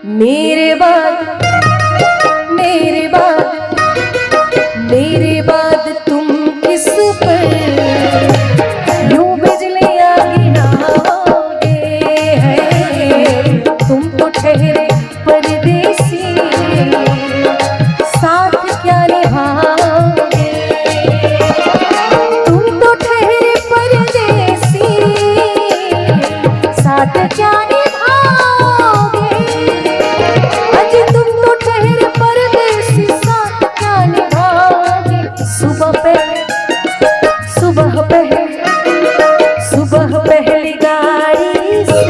मेरे बाद तुम किस पर यूं बिजलियां गिराओगे हैं। तुम तो ठहरे परदेसी, साथ क्या निभाओगे। तुम तो ठहरे परदेसी, साथ क्या निभाओगे। अजी तुम तो ठहरे परदेसी, साथ क्या निभाओगे। सुबह पहली गाड़ी से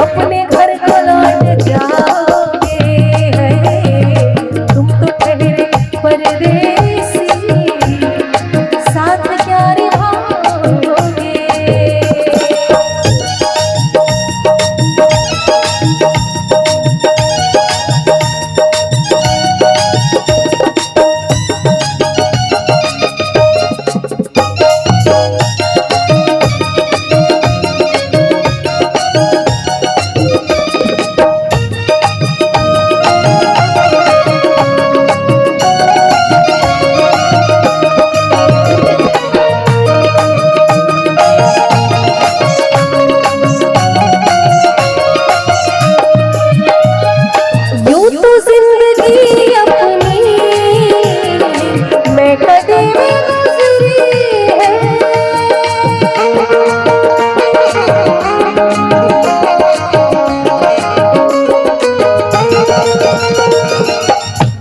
अपने घर को लौट जाओगे हैं। तुम तो ठहरे परदेसी, साथ क्या निभाओगे।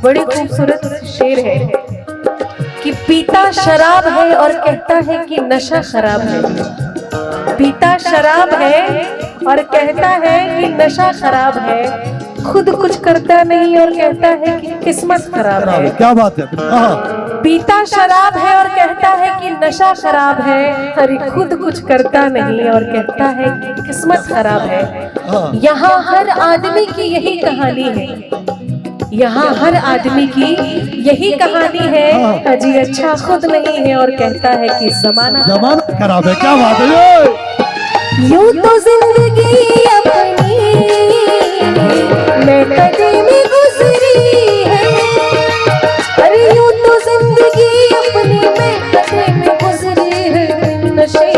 बड़ी खूबसूरत शेर है कि पीता शराब है और कहता है कि नशा खराब है। पीता शराब है और कहता है कि नशा खराब है। खुद कुछ करता नहीं और कहता है कि किस्मत खराब है। क्या बात है। पीता शराब है और कहता है कि नशा खराब है। अरे खुद कुछ करता नहीं और कहता है कि किस्मत खराब है। यहाँ हर आदमी की यही कहानी है। यहाँ हर आदमी की यही कहानी है। अजी अच्छा खुद नहीं है और कहता है कि जमाना खराब है। क्या बात है। यूं तो जिंदगी अपनी मैं कदे में गुजरी है। अरे यूं तो जिंदगी अपनी मैं कदे में गुजरी है। इन नशे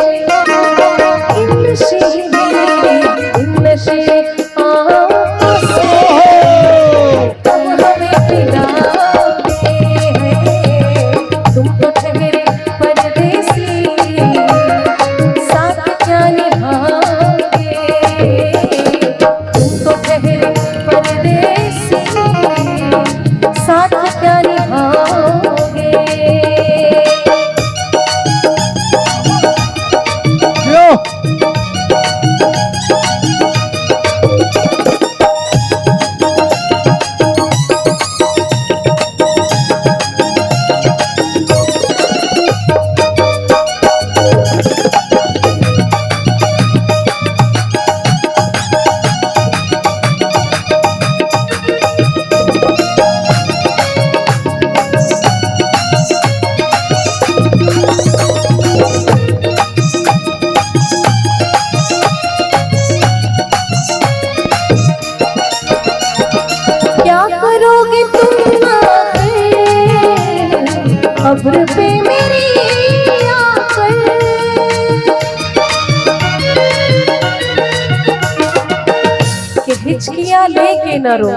कब्र पे मेरी आकर कि हिचकियां लेके न रो,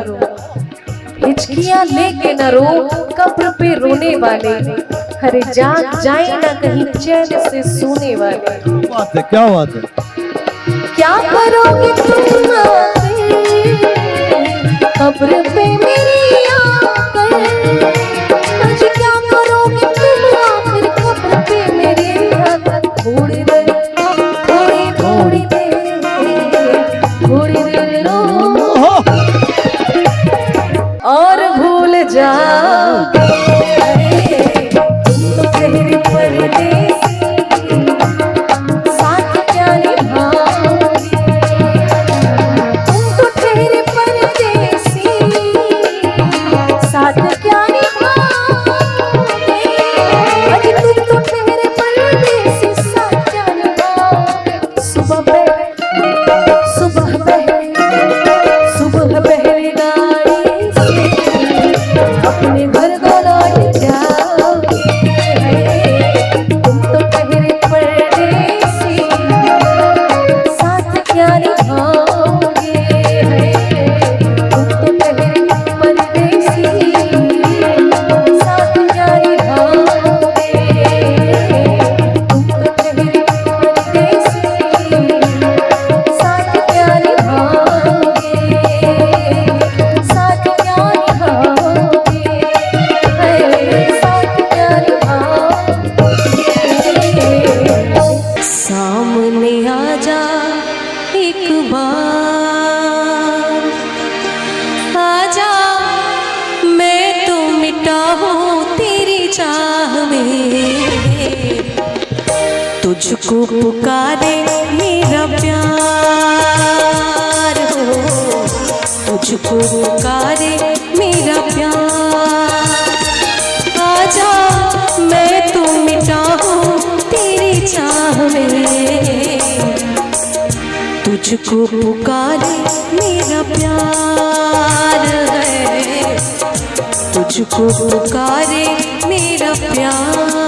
हिचकियां लेके न रो, कब्र पे रोने वाले हरे जाग जाए ना कहीं चैन से सोने वाले। बात है। क्या बात है। क्या करोगे तुम कब्र पे मेरी आकर। आज क्या करोगे तुम आखिर कब्र पे मेरी आकर। थोड़ी देर रो और भूल जाओगे। तुम तो ठहरे परदेसी, साथ क्या निभाओगे। तुम तो ठहरे परदेसी, साथ क्या निभाओगे। अजी तुम तो ठहरे परदेसी, साथ क्या निभाओगे। सुबह तुझको पुकारे मेरा प्यार हो, तुझको पुकारे मेरा प्यार। आजा मैं तो मिटा हूँ तेरी चाह में, तुझको पुकारे मेरा प्यार है, तुझको पुकारे मेरा प्यार।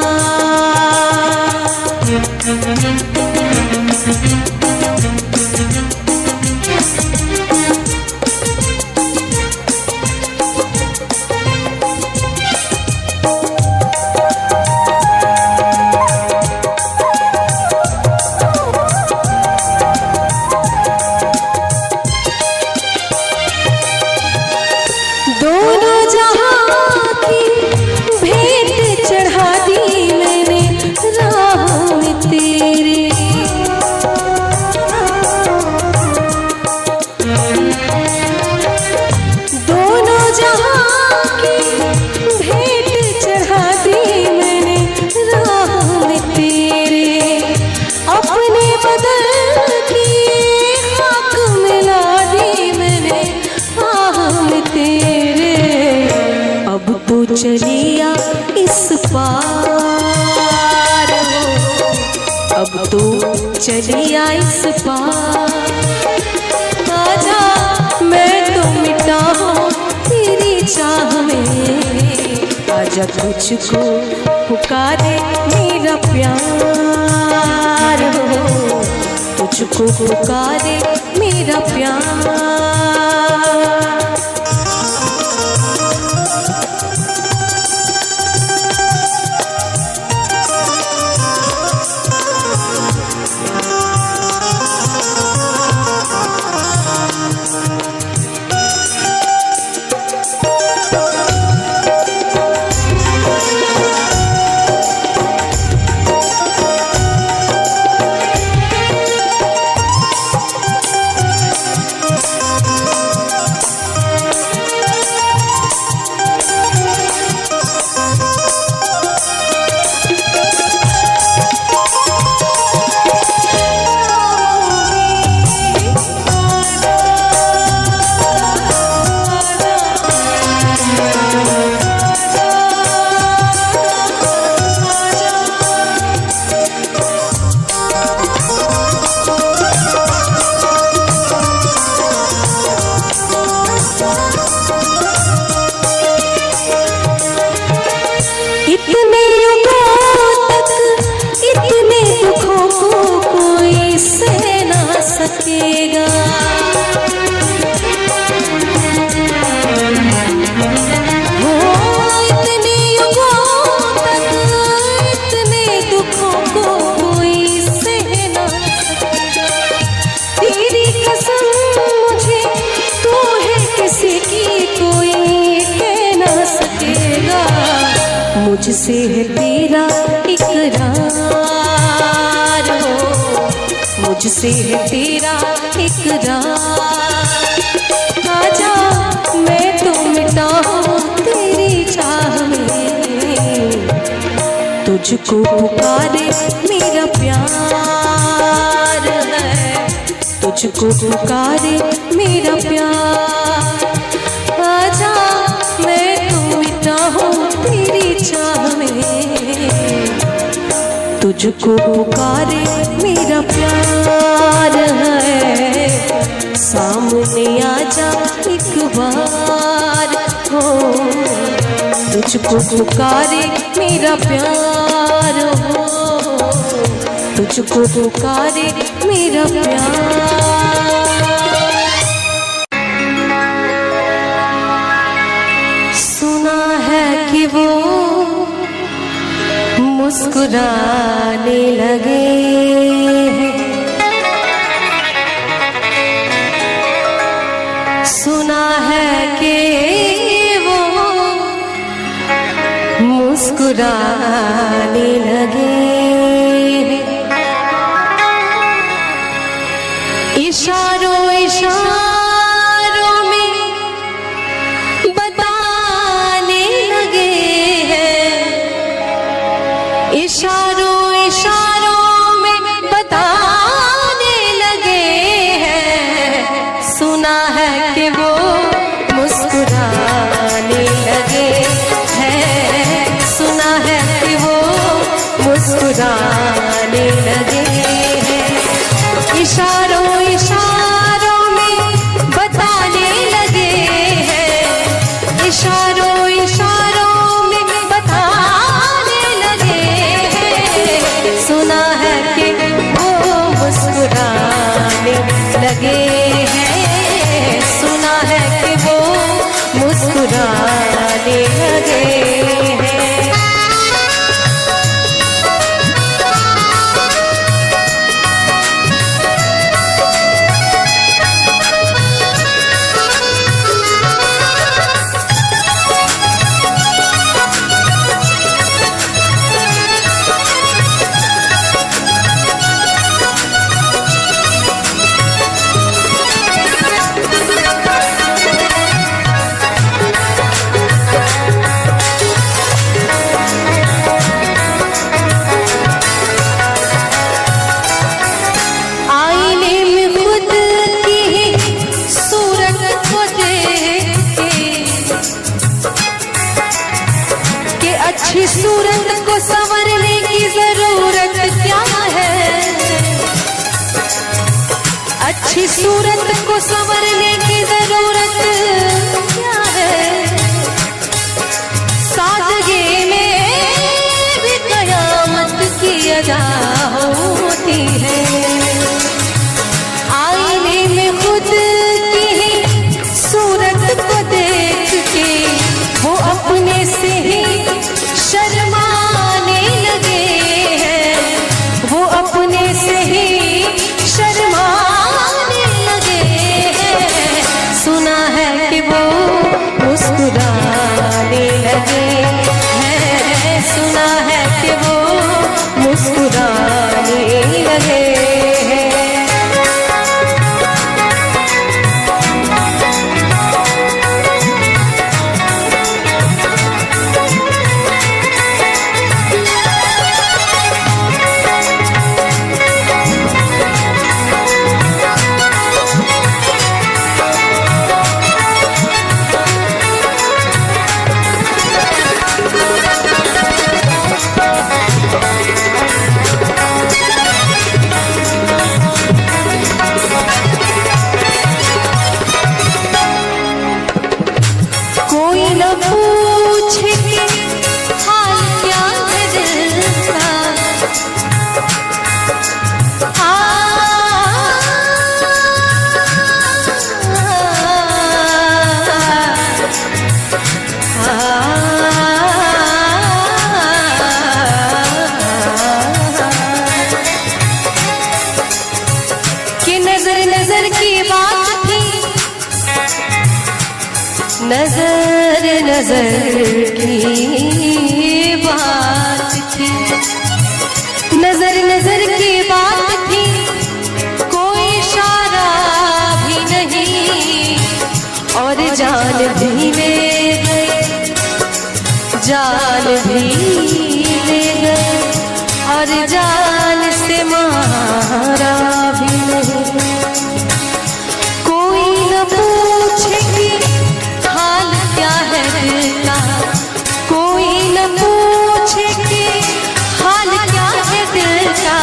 दोनों जहां की भेंट चढ़ा दी मैंने राह में तेरे, दोनों जहां की भेंट चढ़ा दी मैंने राह में तेरे। अपने बदल की खाक मिला दी मैंने आह में तेरे। अब तो चलिया इस पार हो, अब तो चलिया इस पार। आजा मैं तो मिटा हूँ तेरी चाह में, आजा तुझको पुकारे मेरा प्यार हो, तुझको पुकारे मेरा प्यार। इतने युगों तक इतने दुखों को कोई सह ना सकेगा, हो इतने युगों तक इतने दुखों को कोई सह ना सकेगा। तेरी कसम मुझे तू है किसी की कोई कह ना सकेगा। मुझसे है तेरा इकरार हो, मुझसे है तेरा इकरार। आजा मैं तो मिटा हूँ तेरी चाह में, तुझको पुकारे मेरा प्यार है, तुझको पुकारे मेरा प्यार। आजा मैं तो मिटा हूँ तेरी चाह में, तुझको पुकारे मेरा प्यार है। सामने आजा एक बार हो, तुझको पुकारे मेरा प्यार हो, तुझको पुकारे मेरा प्यार। सुना है कि वो मुस्कुराने लगे हैं, सुना है कि वो मुस्कुराने लगे हैं। इशारों इशारों में बताने लगे हैं, इशारों इशारों में कि वो मुस्कुराने लगे हैं, सुना है कि वो मुस्कुराने लगे हैं। इशारों इशारों में बताने लगे हैं, इशारों इशारों में बताने लगे हैं। सुना है कि वो मुस्कुराने लगे हैं, सुना है कि वो मुस्कुराने लगे हैं। अच्छी सूरत को संवरने की जरूरत क्या है, अच्छी सूरत को संवरने की जरूरत क्या है। सादगी में भी कयामत की अदा होती है। आईने में खुद की ही सूरत को देख के वो अपने से ही शर्माने लगे हैं, वो अपने से ही शर्माने लगे हैं। सुना है कि वो मुस्कुराने लगे हैं, सुना है कि वो मुस्कुराने लगे हैं। नजर नजर की बात थी, नजर नजर की बात थी, कोई इशारा भी नहीं और जान भी ले गए, जान भी ले गए और जान से मारा भी नहीं। कोई न पूछे कि हाल क्या है दिल का, कोई न पूछे कि हाल क्या है दिल का।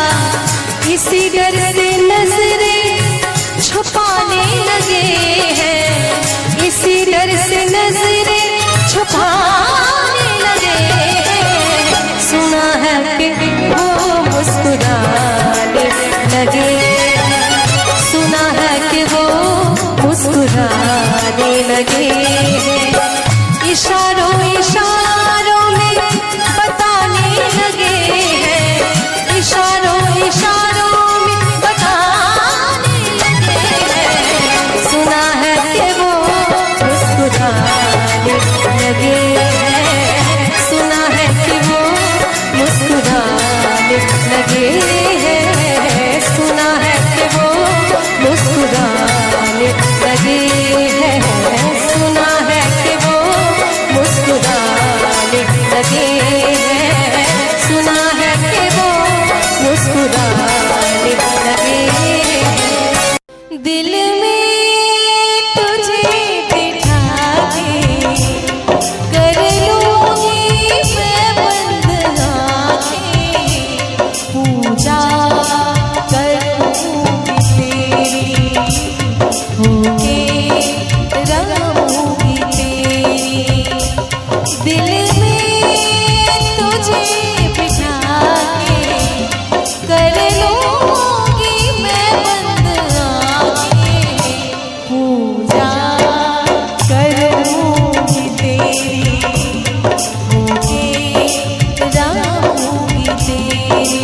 इसी डर से नजरें छुपाने लगे हैं, इसी डर से नजरें छुपाने लगे हैं। सुना है कि वो मुस्कुराने लगे, सुना है कि वो मुस्कुराने लगे। इशारों इशारों में बताने लगे हैं, इशारों इशारों में बताने लगे हैं। सुना है कि वो मुस्कुराने लगे हैं, सुना है कि वो मुस्कुराने लगे हैं, सुना है कि वो मुस्कुराने लगे हैं, सुना है कि वो मुस्कुराने लगे हैं, सुना है कि वो मुस्कुराने लगे हैं। दिल में तुझे रहूंगी तेरी, दिल में तुझे बिठा के कर लूंगी मैं बंद आंखें, पूजा करूंगी तेरी, होके रहूंगी तेरी।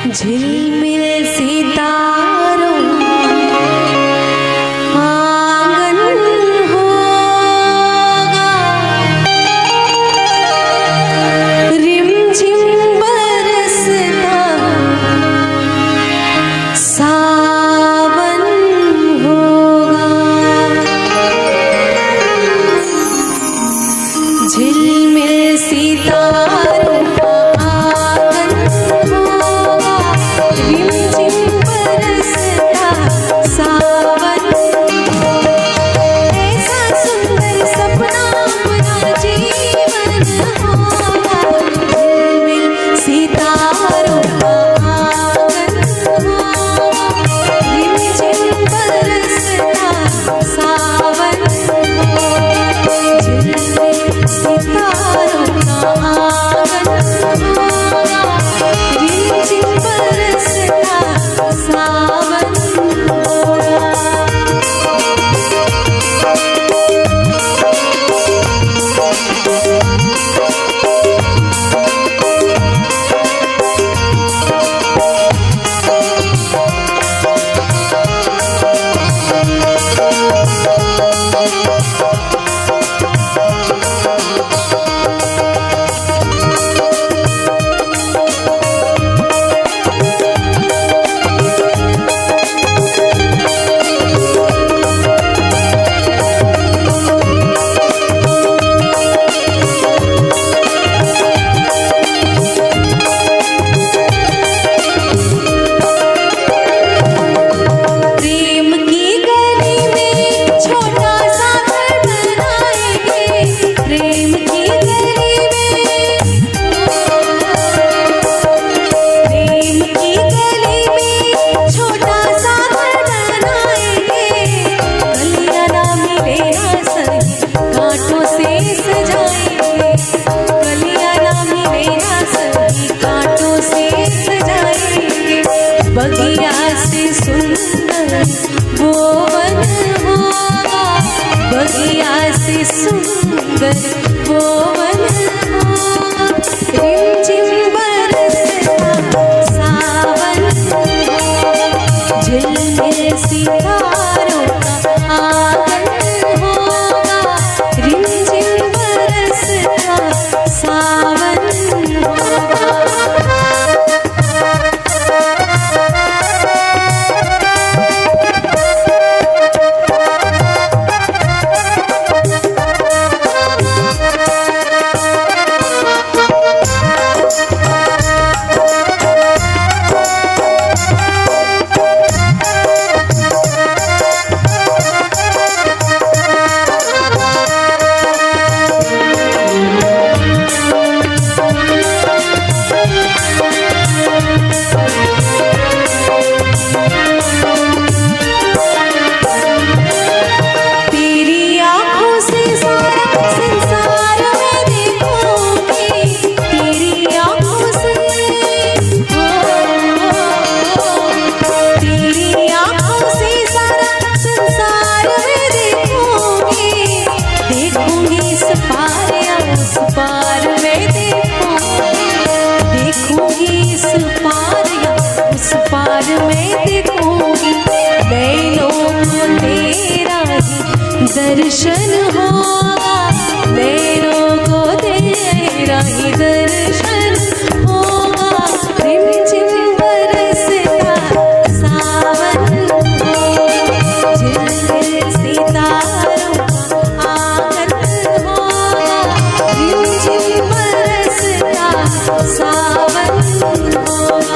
झिलमिल सितारों आंगन होगा, रिमझिम बरसता सावन होगा। झिलमिल सितारों बगिया से सुंदर वो वन होगा, बगिया से सुंदर वो वन होगा। रिमझिम बरसता सावन होगा, झिलमिल सितारों का आंगन होगा, रिमझिम बरसता सावन होगा। दर्शन होगा, नैनों को तेरा ही दर्शन होगा। रिमझिम बरसता सावन होगा, झिलमिल सितारों का आंगन होगा, रिमझिम बरसता सावन होगा।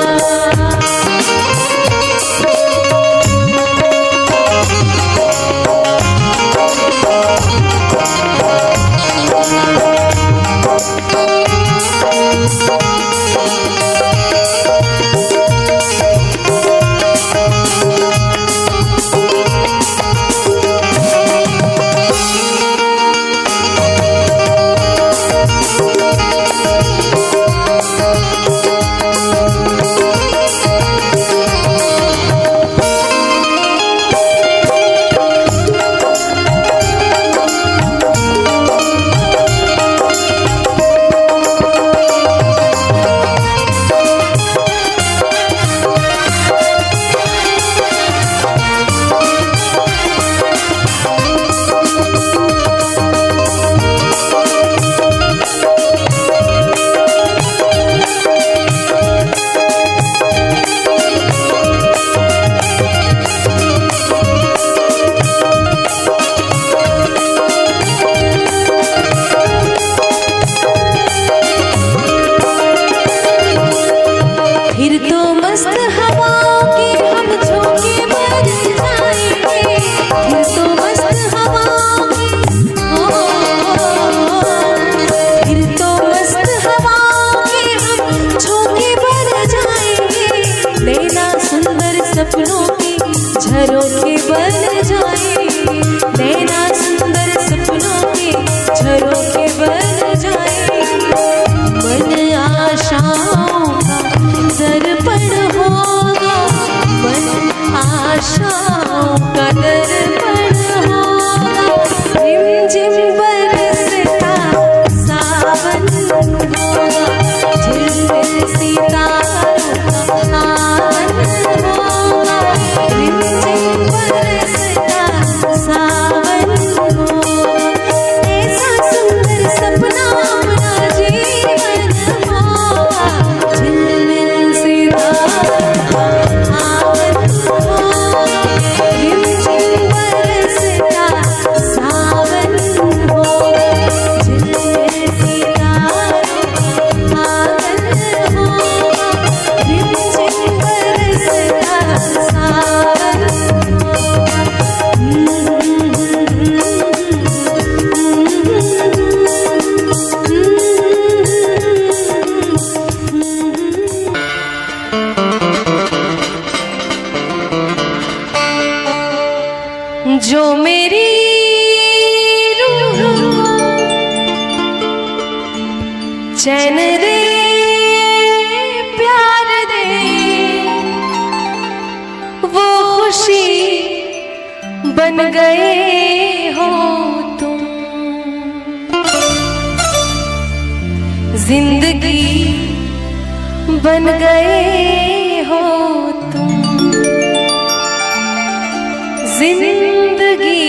जिंदगी बन गए हो तुम, जिंदगी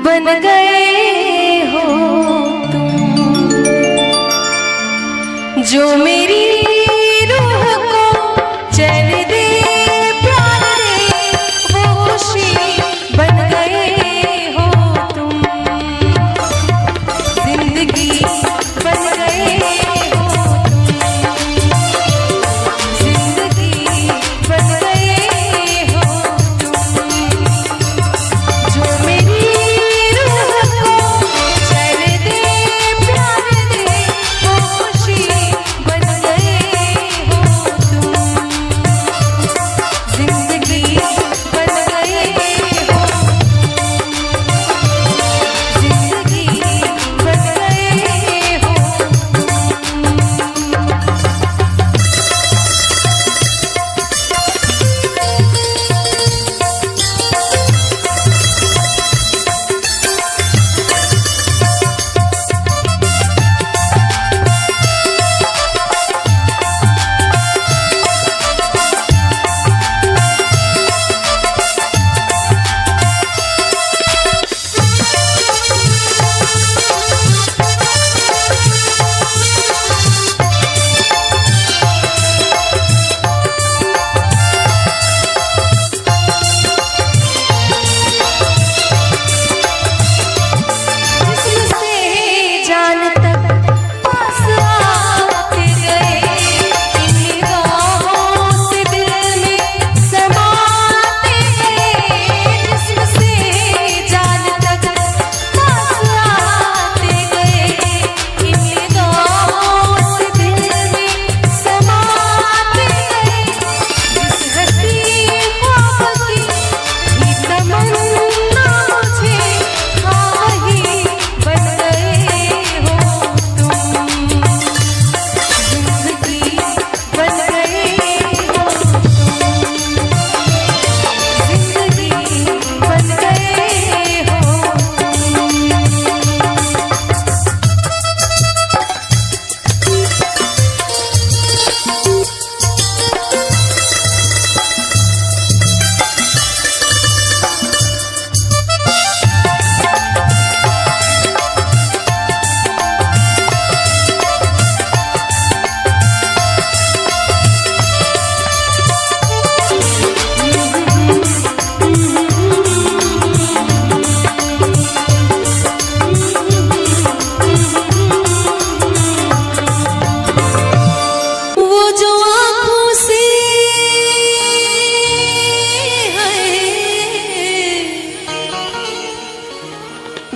बन गए हो तुम, जो मेरी रूह को चैन दे प्यार दे, वो खुशी बन गए हो तुम, जिंदगी बन गए हो तुम, जिंदगी बन गए हो तुम, जो मेरी रूह को चैन दे प्यार दे, वो खुशी बन गए हो तुम, जिंदगी बन गए हो तुम, जिंदगी बन गए हो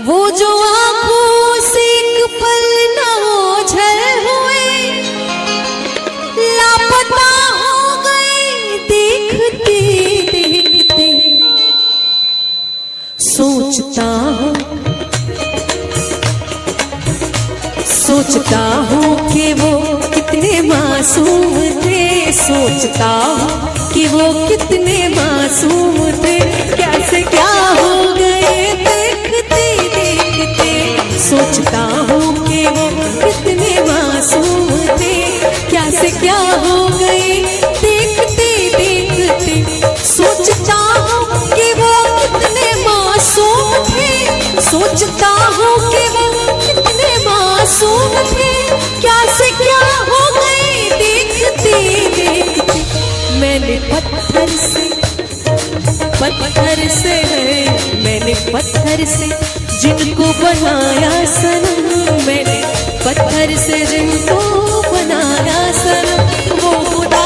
वो जो आंखों से एक पल न ओझल हुए, लापता हो गए देखते देखते, सोचता हूँ कि वो कितने मासूम थे, सोचता हूँ कि वो कितने मासूम थे, कैसे क्या हो गए देखते देखते, सोचता हूँ कि वो कितने मासूम थे, कैसे क्या हो गए देखते देखते, सोचता हूँ कि वो कितने मासूम थे, सोचता हूँ कि वो कितने मासूम थे, कैसे क्या हो गए देखते देखते, मैंने पत्थर से जिनको बनाया सनम, मैंने पत्थर से जिनको बनाया सनम, वो खुदा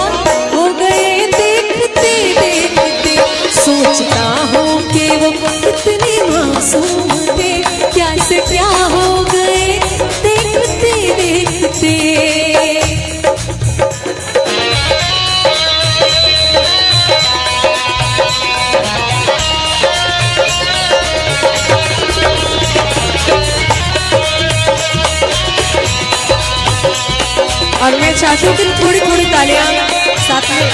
हो गए देखते देखते, सोचता हूँ कि वो कितने मासूम थे, कैसे क्या हो गए देखते देखते। और मैं चाहती हूँ कि थोड़ी थोड़ी तालियां साथ में।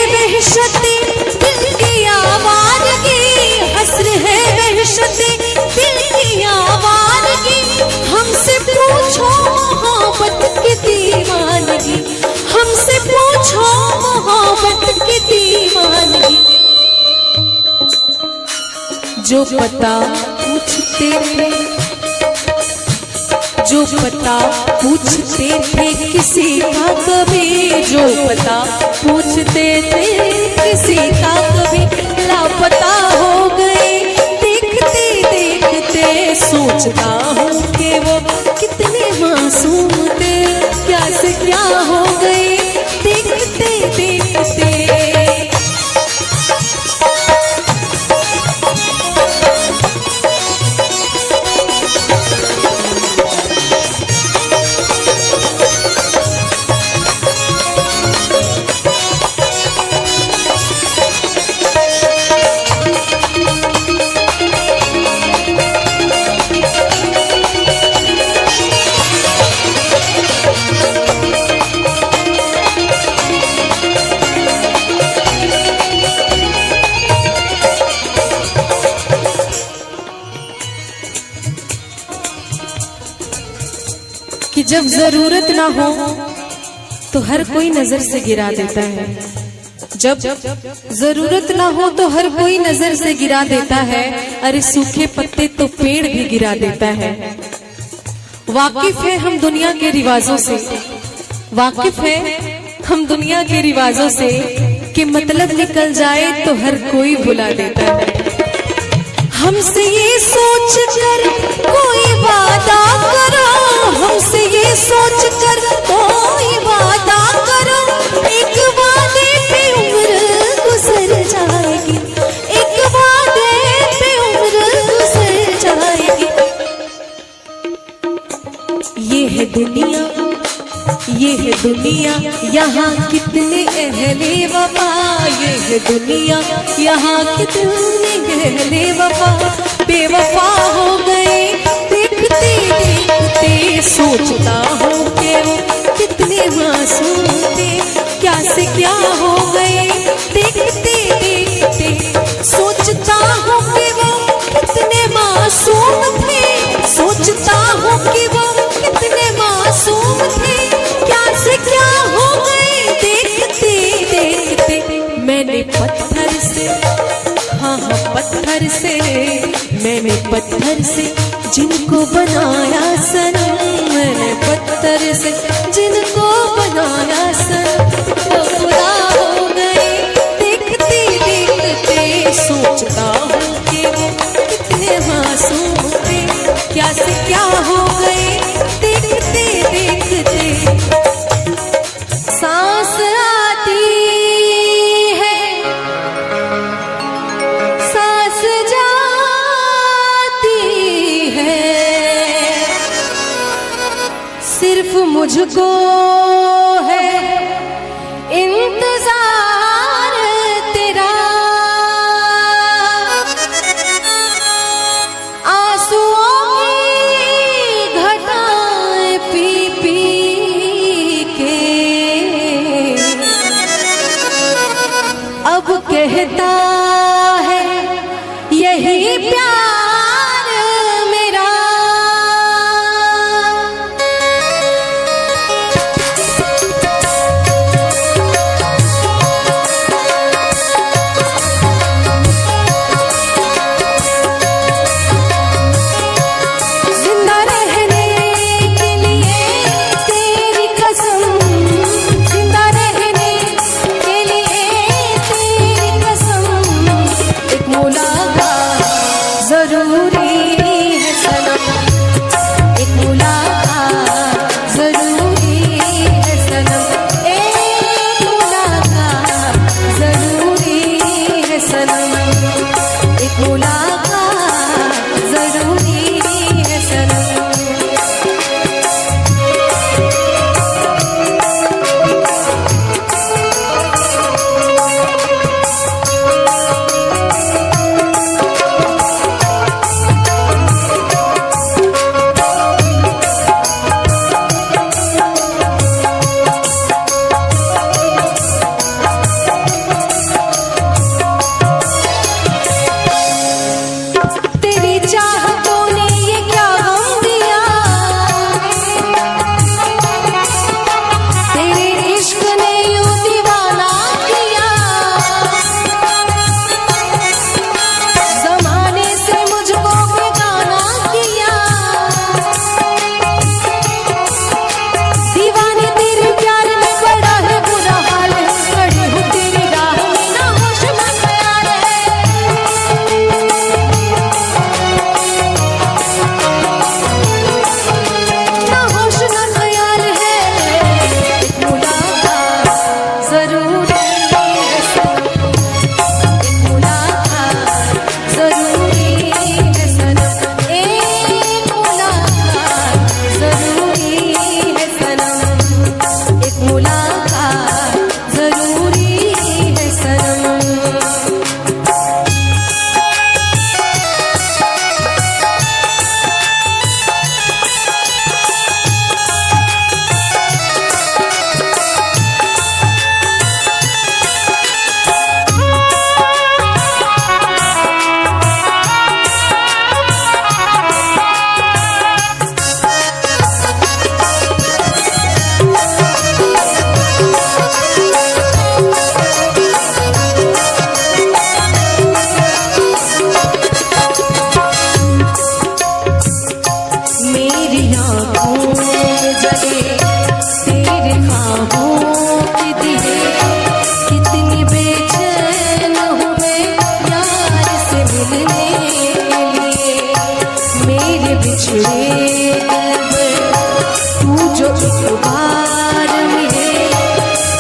वहशते दिल की आवाज़गी, हस्र है वहशते दिल की आवाज़गी। हमसे पूछो मोहब्बत की दीवानगी, हमसे पूछो मोहब्बत की दीवानगी। जो पता पूछते थे, जो पता पूछते थे किसी का कभी, जो पता पूछते थे किसी का कभी, लापता हो गए देखते देखते। सोचता हूँ कि वो कितने मासूम थे, क्या से क्या हो गए देखते देखते। कि जब जरूरत ना हो तो हर कोई नजर से गिरा देता है, जब जरूरत ना हो तो हर कोई नजर से गिरा देता है। अरे सूखे पत्ते तो पेड़ भी गिरा देता है। वाकिफ है हम दुनिया के रिवाजों से, वाकिफ है हम दुनिया के रिवाजों से, कि मतलब निकल जाए तो हर कोई भुला देता है। हमसे ये सोच कर कोई वादा करो, हमसे ये सोच कर कोई वादा करो, एक वादे पे उम्र गुजर जाएगी, एक वादे पे उम्र गुजर जाएगी। ये है दुनिया, ये है दुनिया, यहाँ कितने अहले वफा, ये है दुनिया, यहाँ कितने अहले वफा बेवफा हो गए देखते देखते। सोचता हूँ कि वो कितने मासूम थे, क्या से क्या हो गए देखते देखते। सोचता हूँ कि वो कितने मासूम थे, सोचता हूँ कि वो कितने मासूम थे, क्या से क्या हो गए देखते देखते। मैंने पत्थर से, हाँ हाँ पत्थर से, मैंने पत्थर से जिनको बनाया सनम, मैंने पत्थर से जिनको बनाया सनम, वो खुदा हो गए देखते देखते। सोचता हूँ कि वो कितने मासूम थे, क्या से क्या हो गए देखते देखते। सांस आती है, सांस जाती है, सिर्फ मुझको है इंतजार तेरा। आंसुओं की घटाएं पी पी के अब कहता है यही प्यार मेरा। जिंदा रहने के लिए तेरी कसम, जिंदा रहने के लिए तेरी कसम, जले तेरे ख्वाबों के दिए कितनी बेचैन हुए यार से मिलने के लिए मेरे बिछड़े तू जो एक बार मिले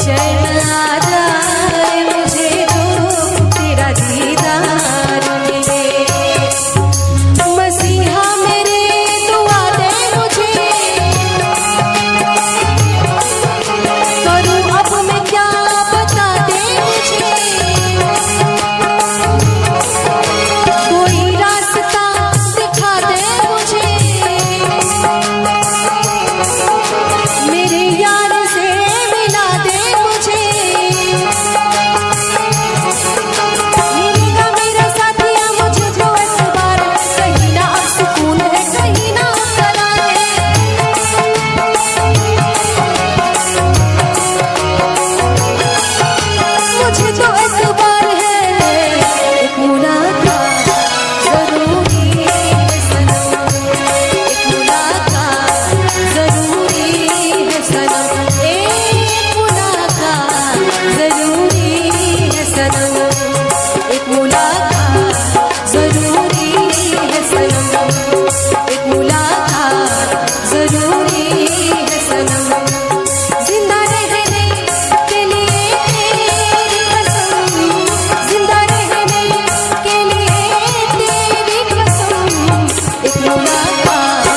चैन आ जाए मुझे जो तेरा दीदार मिले मसीहा मेरे दुआ दे मुझे करूं अब मैं क्या बता दे मुझे कोई रास्ता दिखा दे मुझे मेरे यार से मिला दे मुझे मिलेगा मेरा साथिया मुझे जो एतबार कहीं ना अब सुकून है कहीं ना करार है मुझे तो एतबार है एक मुलाकात जरूरी है सनम एक मुलाकात जरूरी है सनम एक मुलाकात जरूरी है सनम एक मुलाकात जरूरी है सनम एक मुलाकात जरूरी है सनम जिंदा रहने के लिए तेरी कसम जिंदा रहने के लिए तेरी कसम एक मुलाकात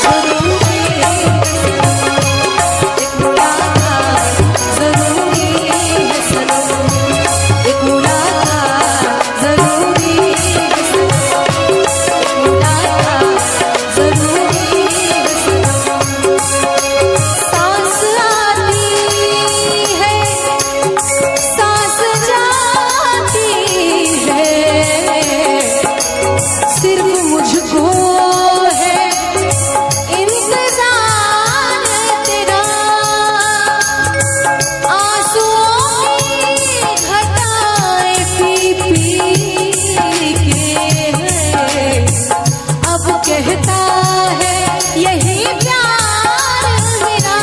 जरूरी है एक मुलाकात जरूरी है सनम एक मुलाकात जरूरी है सनम एक मुलाकात जरूरी है सनम सांस आती है सांस जाती है सिर्फ मुझको है इंतजार तेरा आंसुओं की घटाएं पी पी के है अब कहता है यही प्यार मेरा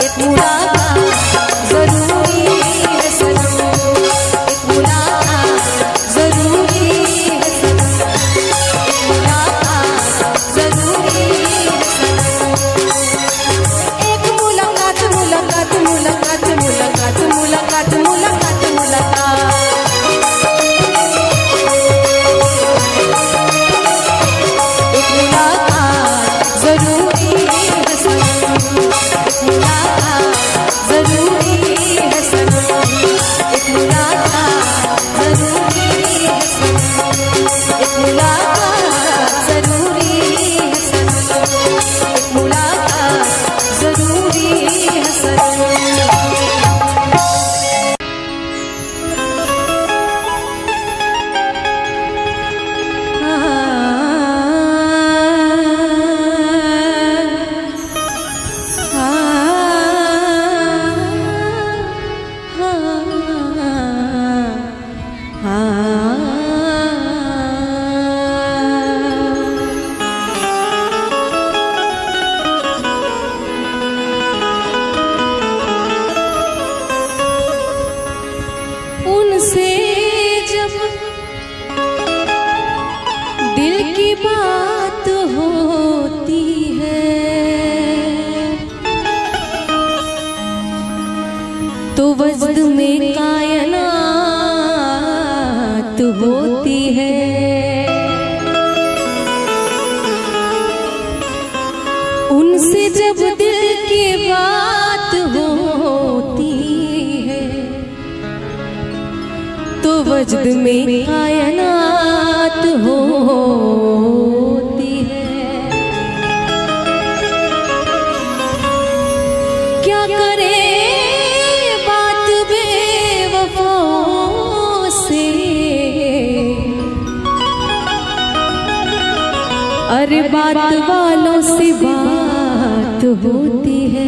एक मुलाकात जरूरी है सनम एक मुलाकात जरूरी है सनम एक मुलाकात जरूरी है सनम एक मुलाकात मुलाकात मुलाकात मुलाकात मुलाकात मुलाकात मुलाकात एक मुलाकात जरूरी है सनम एक मुलाकात जरूरी है सनम एक मुलाकात जरूरी है सनम एक मुलाकात जरूरी है सनम एक मुलाकात जरूरी है सनम उनसे जब दिल की बात होती है तो वजद में कायनात होती है उनसे जब दिल की बात होती है तो वजद में कायनात होती है क्या करे बात बेवफाओं से अरे बात वालों से बात होती है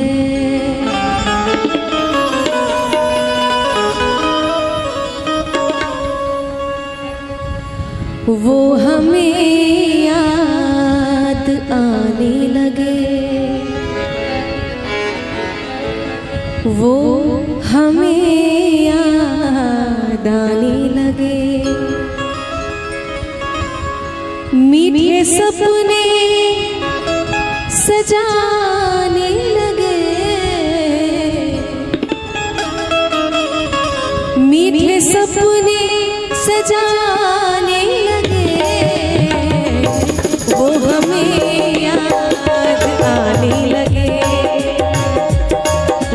वो हमें याद आने लगे याद आने लगे, मीठे सपने सजाने लगे, मीठे सपने सजाने लगे, वो हमें याद आने लगे,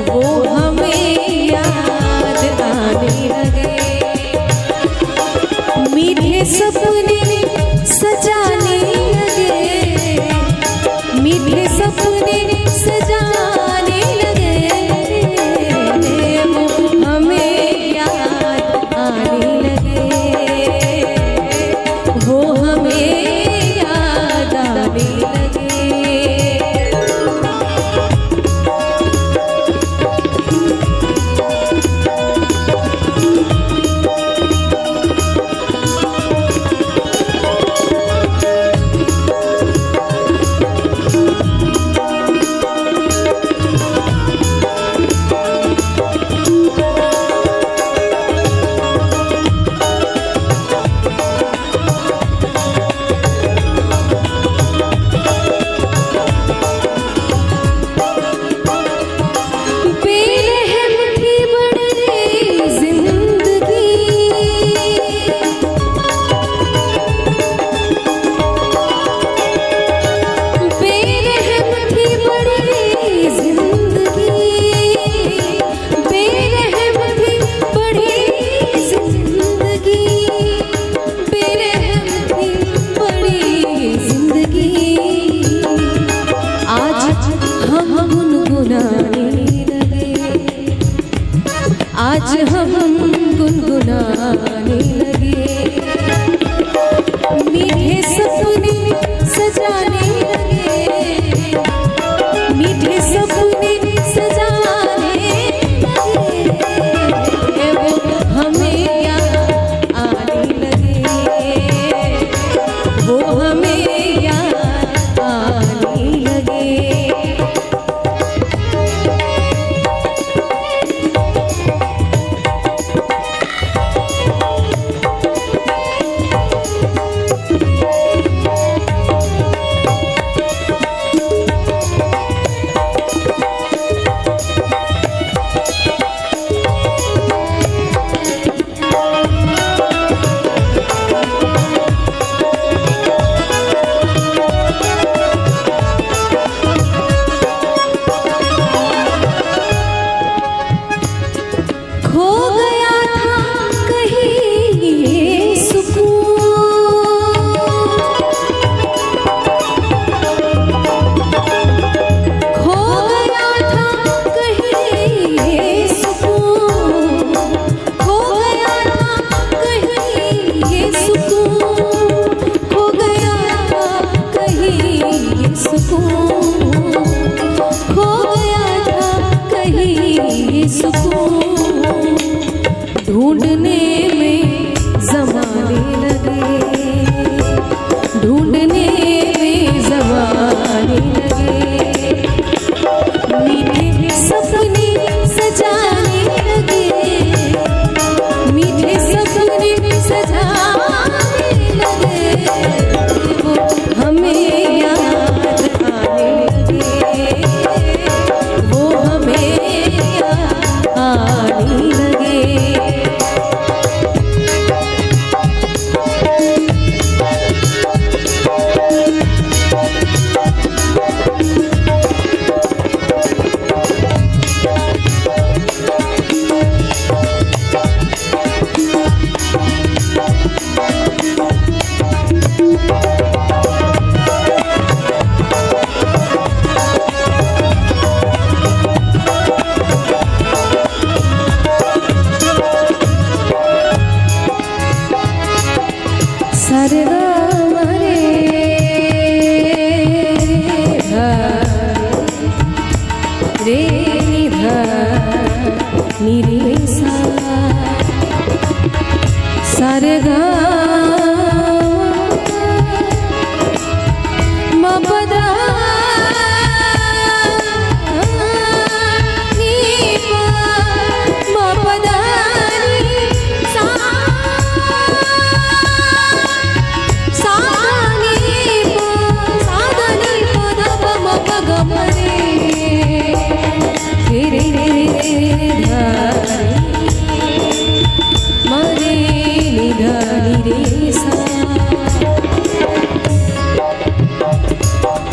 वो हमें याद आने लगे, मीठे सपने सजाने लगे, मीठे सपने सजाने लगे, वो हमें याद आने लगे, वो हमें याद आने लगे। आज हम गुनगुनाने लगे, मीठे सपने सजाने लगे, मीठे सपने सजाने लगे, वो हमें याद आने लगे, वो हमें याद आने लगे। खो गया था कहीं ये सुकून, खो गया था कहीं ये सुकून, खो गया था कहीं ये सुकून, खो गया था कहीं ये सुकून, खो गया था कहीं ये सुकून, ढूंढने में ज़माने लगे, ढूंढने में ज़माने लगे, मीठे सपने सजाने लगे, मीठे सपने सजाने लगे, वो हमें याद आने लगे, वो हमें याद आने लगे।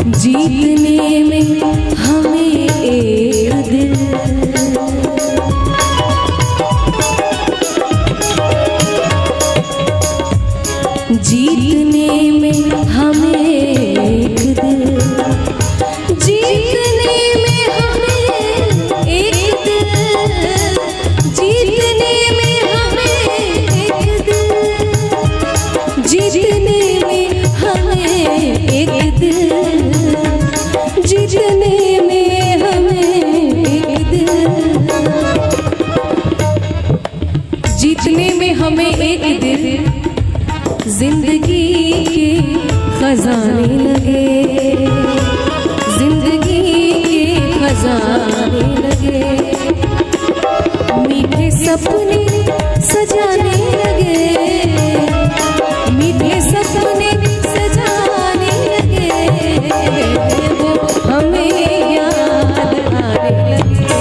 जीतने में हमें एक दिल, जीतने में हमें एक दिल, जीतने में हमें एक दिल, जीतने में हमें एक दिल, जीतने में हमें एक दिल, जीतने में हमें एक दिल, जीतने में हमें एक दिल, जिंदगी के खजाने लगे, जिंदगी के खजाने लगे, मीठे सपने सजाने लगे, मीठे सपने सजाने लगे, वो हमें याद आने लगे,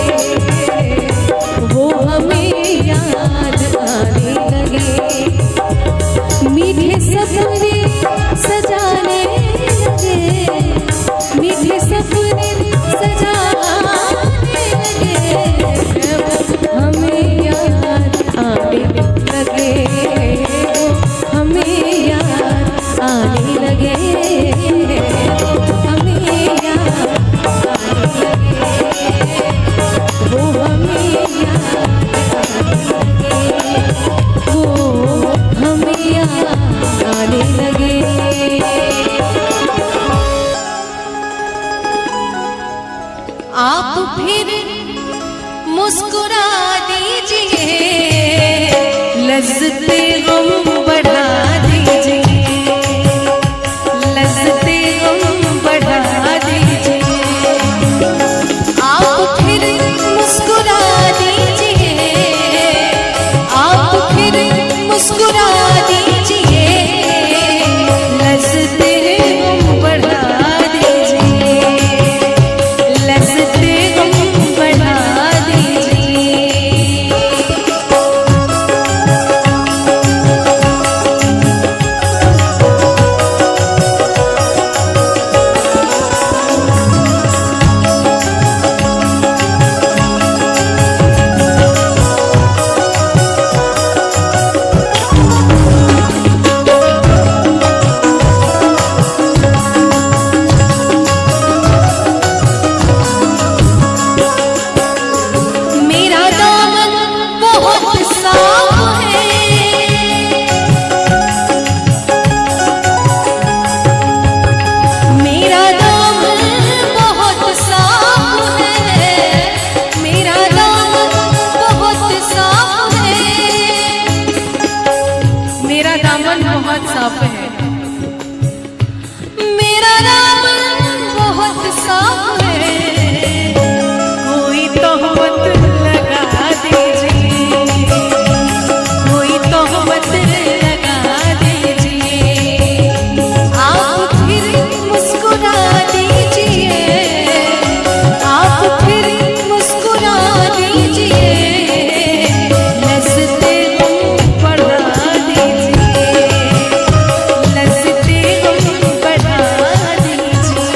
वो हमें याद आने लगे, मीठे सपने सजाने लगे, मीठे सपने सजाने लगे, हमें याद आने लगे, हमें याद आने लगे, हमें याद आने लगे, वो हमें याद आने लगे, वो हमें याद आने लगे। आप फिर मुस्कुरा दीजिए, लज्जते गम बढ़ा दीजिए, लज्जते गम बढ़ा दीजिए, आप फिर मुस्कुरा दीजिए, आप फिर मुस्कुरा दीजिए, लज्जते गम बढ़ा दीजिए, लज्जते गम बढ़ा दीजिए। मेरा दामन बहुत साफ है, मेरा दामन बहुत साफ है, मेरा दामन बहुत साफ है, मेरा दामन बहुत साफ है, मेरा दामन बहुत साफ है, कोई तोहमत लगा दीजिए, कोई तोहमत लगा दीजिए, आप फिर मुस्कुरा दीजिए, आप फिर मुस्कुरा दीजिए, लज्जते गम बढ़ा दीजिए, लज्जते गम बढ़ा दीजिए।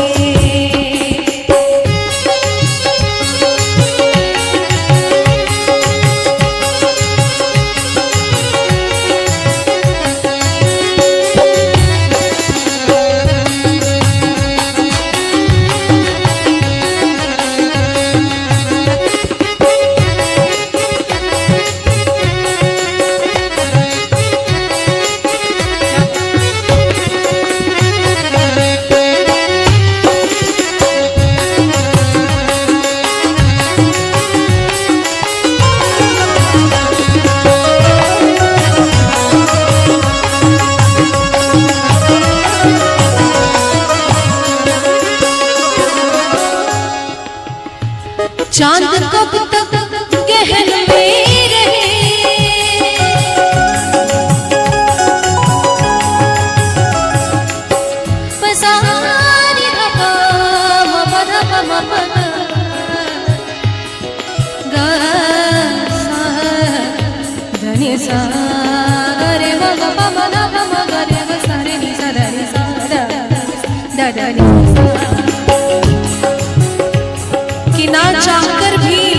चांद कब तक गहन में रहे, पसारी हवा मपद मपद गा सा धनी सा रे ग प म ग प म ग रे ग सा रे नि सा दा रे सा दा दा दा दा रे सा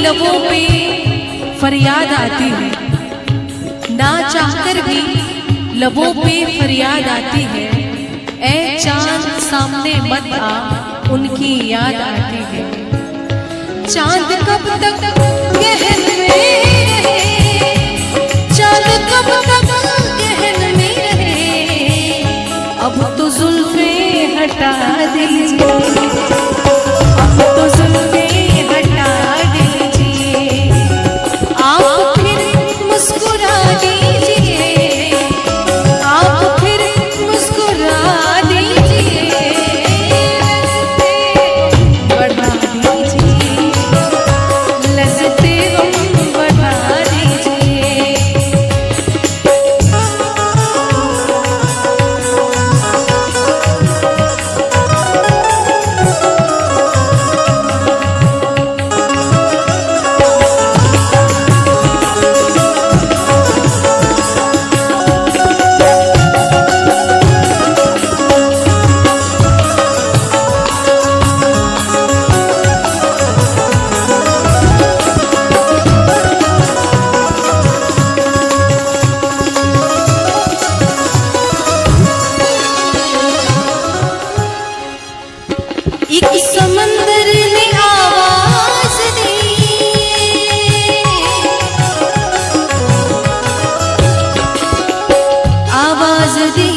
लबों पे फरियाद आती है, ना चाहकर भी लबों पे फरियाद आती है, ऐ चांद सामने मत आ, उनकी याद आती है। चांद कब तक गहन में रहे, चांद कब तक गहन में रहे, अब तो जुल्फे हटा दीजिए, अब तो जुल्फे हटा दीजिए, आप फिर मुस्कुरा दीजिए, आप फिर मुस्कुरा दीजिए, बढ़ा दीजिए, लज़्ज़ते गम बढ़ा दीजिए। एक समंदर ने आवाज दी, आवाज दी,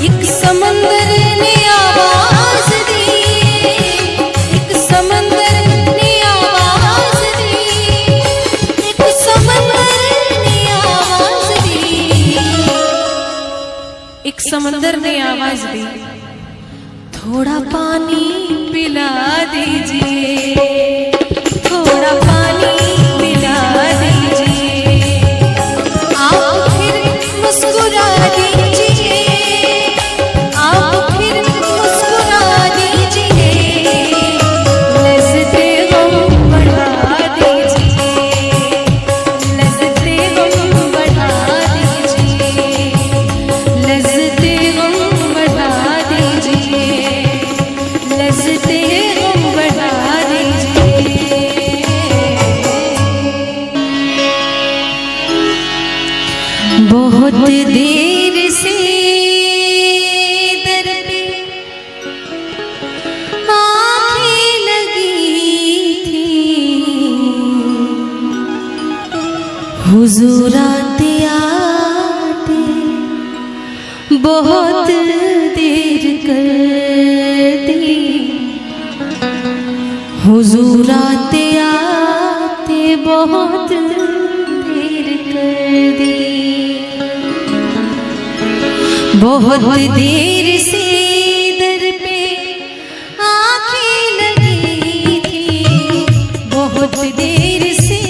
एक समंदर ने आवाज दी, एक समंदर ने आवाज दी, एक समंदर ने आवाज दी, एक समंदर ने आवाज दी, थोड़ा पानी पिला दीजिए, थोड़ा पानी पिला दीजिए, आप फिर मुस्कुरा दीजिए, आप फिर मुस्कुरा दीजिए, लज़्ज़ते गम बढ़ा दीजिए, लज़्ज़ते गम बढ़ा दीजिए, लज़्ज़ते गम बढ़ा दीजिए, लज़्ज़ते गम बढ़ा दीजिए। बहुत देर से दर पे आँखें लगी थी, हुजूर आते आते बहुत देर कर दी, हुजूर आते आते बहुत देर कर दी, बहुत देर से दर पे आँखें लगी थी, बहुत देर से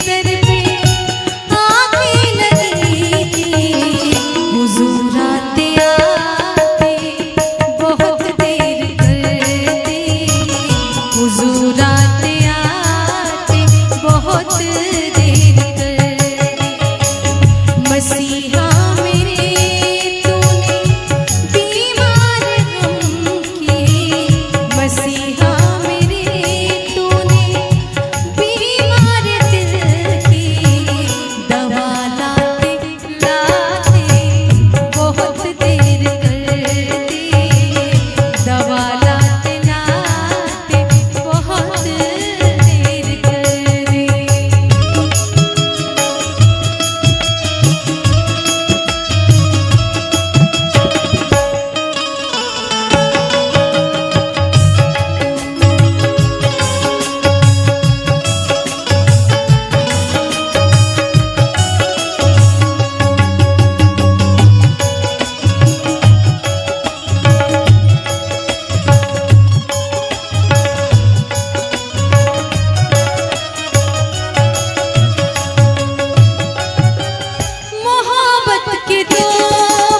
दर पे आँखें लगी थी, हुजूर आते आते बहुत देर कर दी, हुजूर आते आते बहुत देर कर दी। मसीहा मेरे तूने बीमार गम की, मसीहा मेरे तूने बीमार दिल की, दवा लाते लाते बहुत देर कर दी, दवा लाते लाते बहुत देर कर दी। मोहब्बत के दो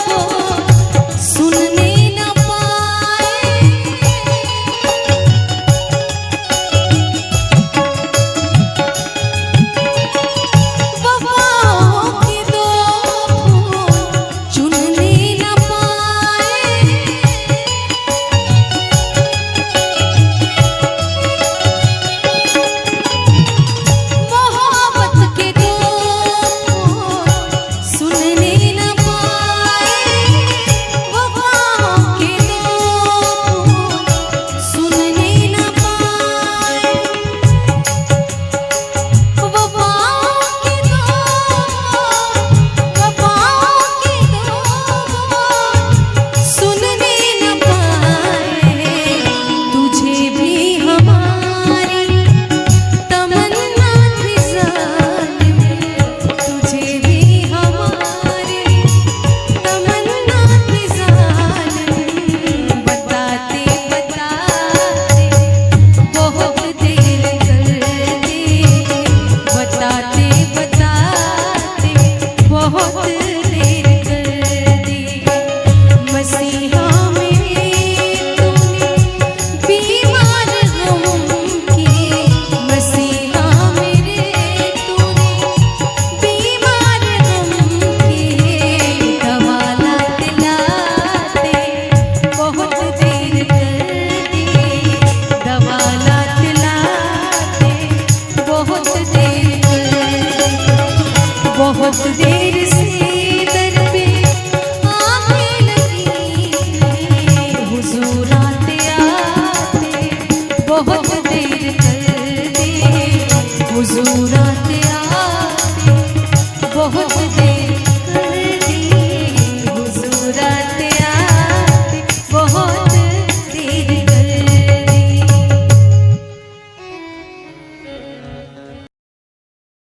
वो सुनने न पाए, बहुत देर कर दी हुजूर आते आते बहुत